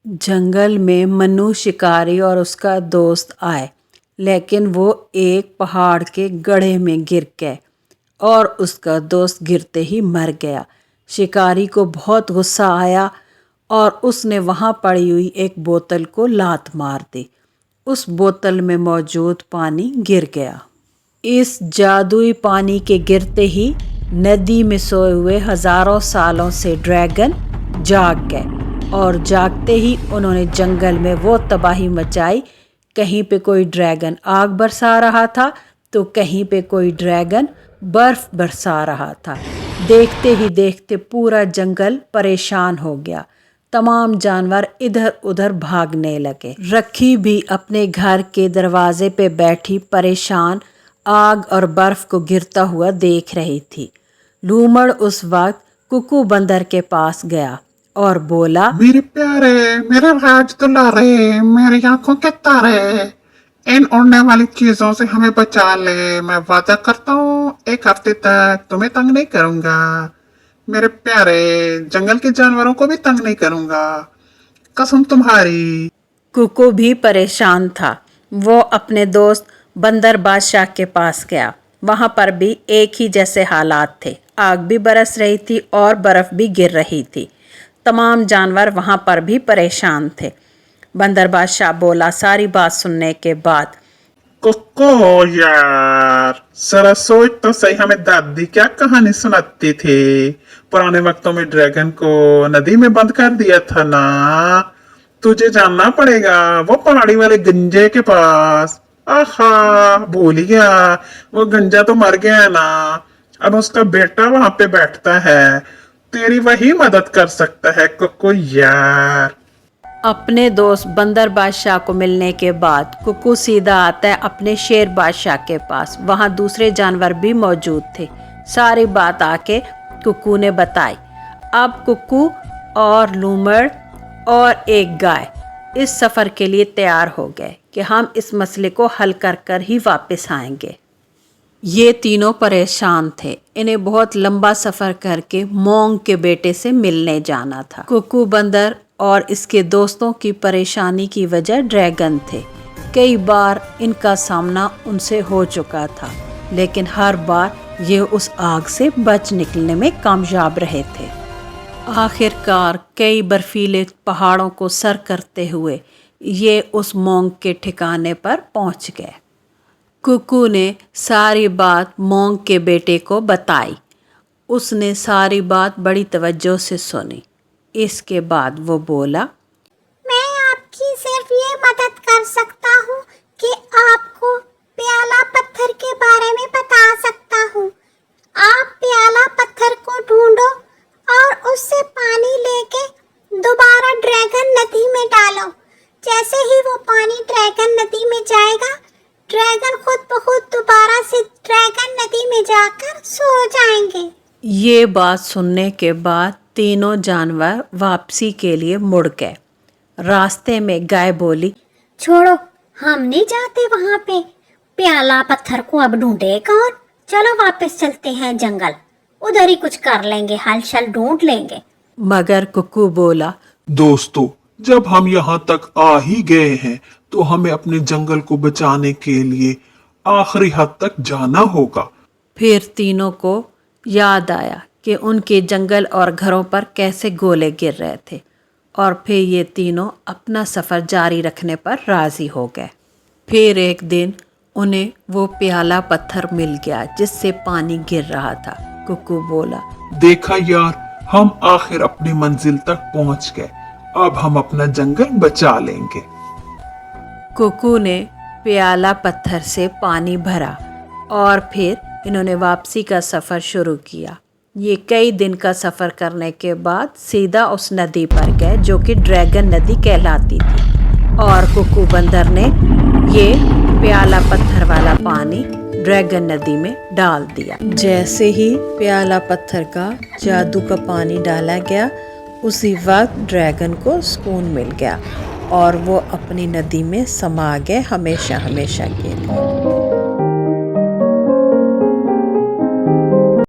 जंगल में मनु शिकारी और उसका दोस्त आए, लेकिन वो एक पहाड़ के गड्ढे में गिर गए और उसका दोस्त गिरते ही मर गया। शिकारी को बहुत गुस्सा आया और उसने वहाँ पड़ी हुई एक बोतल को लात मार दी। उस बोतल में मौजूद पानी गिर गया। इस जादुई पानी के गिरते ही नदी में सोए हुए हजारों सालों से ड्रैगन जाग गए और जागते ही उन्होंने जंगल में वो तबाही मचाई। कहीं पे कोई ड्रैगन आग बरसा रहा था तो कहीं पे कोई ड्रैगन बर्फ बरसा रहा था। देखते ही देखते पूरा जंगल परेशान हो गया। तमाम जानवर इधर उधर भागने लगे। रखी भी अपने घर के दरवाजे पे बैठी परेशान आग और बर्फ को गिरता हुआ देख रही थी। लूमड़ उस वक्त कुकू बंदर के पास गया और बोला, मेरे प्यारे, मेरे राज दुलारे, मेरी आंखों के तारे, इन उड़ने वाली चीजों से हमें बचा ले। मैं वादा करता हूँ एक हफ्ते तक तुम्हें तंग नहीं करूंगा। मेरे प्यारे, जंगल के जानवरों को भी तंग नहीं करूंगा, कसम तुम्हारी। कुकू भी परेशान था। वो अपने दोस्त बंदर बादशाह के पास गया। वहां पर भी एक ही जैसे हालात थे। आग भी बरस रही थी और बर्फ भी गिर रही थी। तमाम जानवर वहां पर भी परेशान थे। बंदर बादशाह बोला सारी बात सुनने के बाद, कुक्को यार, जरा सोच तो सही, हमें दादी क्या कहानी सुनाती थी। पुराने वक्तों में ड्रैगन को नदी में बंद कर दिया था ना। तुझे जानना पड़ेगा वो पहाड़ी वाले गंजे के पास। आहा, भूल ही गया, वो गंजा तो मर गया ना। अब उसका बेटा वहां पे बैठता है। तेरी वही मदद कर सकता है कुक्को यार। अपने दोस्त बंदर बादशाह को मिलने के बाद कुकू सीधा आता है अपने शेर बादशाह के पास। वहाँ दूसरे जानवर भी मौजूद थे। सारी बात आके कुकू ने बताई। अब कुकू और लूमड़ और एक गाय इस सफ़र के लिए तैयार हो गए कि हम इस मसले को हल कर कर ही वापस आएंगे। ये तीनों परेशान थे। इन्हें बहुत लंबा सफ़र करके मोंग के बेटे से मिलने जाना था। कुकू बंदर और इसके दोस्तों की परेशानी की वजह ड्रैगन थे। कई बार इनका सामना उनसे हो चुका था, लेकिन हर बार ये उस आग से बच निकलने में कामयाब रहे थे। आखिरकार कई बर्फीले पहाड़ों को सर करते हुए ये उस मोंग के ठिकाने पर पहुंच गए। कुकू ने सारी बात मोंग के बेटे को बताई। उसने सारी बात बड़ी तवज्जो से सुनी। इसके बाद वो बोला, मैं आपकी सिर्फ ये मदद कर सकता हूँ कि आपको प्याला पत्थर के बारे में बता सकता हूँ। आप प्याला पत्थर को ढूंढो और उससे पानी लेके दोबारा ड्रैगन नदी में डालो। जैसे ही वो पानी ड्रैगन नदी में जाएगा, ड्रैगन खुद ब खुद दोबारा से ड्रैगन नदी में जाकर सो जाएंगे। ये बात सुनने के बाद तीनों जानवर वापसी के लिए मुड़ गए। रास्ते में गाय बोली, छोड़ो, हम नहीं जाते वहाँ पे। प्याला पत्थर को अब ढूंढे कौन? चलो वापस चलते हैं जंगल, उधर ही कुछ कर लेंगे, हलचल ढूंढ लेंगे। मगर कुकू बोला, दोस्तों, जब हम यहाँ तक आ ही गए हैं तो हमें अपने जंगल को बचाने के लिए आखिरी हद तक जाना होगा। फिर तीनों को याद आया कि उनके जंगल और घरों पर कैसे गोले गिर रहे थे और फिर ये तीनों अपना सफ़र जारी रखने पर राज़ी हो गए। फिर एक दिन उन्हें वो प्याला पत्थर मिल गया जिससे पानी गिर रहा था। कुकू बोला, देखा यार, हम आखिर अपनी मंजिल तक पहुंच गए। अब हम अपना जंगल बचा लेंगे। कुकू ने प्याला पत्थर से पानी भरा और फिर इन्होंने वापसी का सफ़र शुरू किया। ये कई दिन का सफ़र करने के बाद सीधा उस नदी पर गए जो कि ड्रैगन नदी कहलाती थी। और कुकू बंदर ने ये प्याला पत्थर वाला पानी ड्रैगन नदी में डाल दिया। जैसे ही प्याला पत्थर का जादू का पानी डाला गया, उसी वक्त ड्रैगन को सुकून मिल गया और वो अपनी नदी में समा गए हमेशा हमेशा के लिए।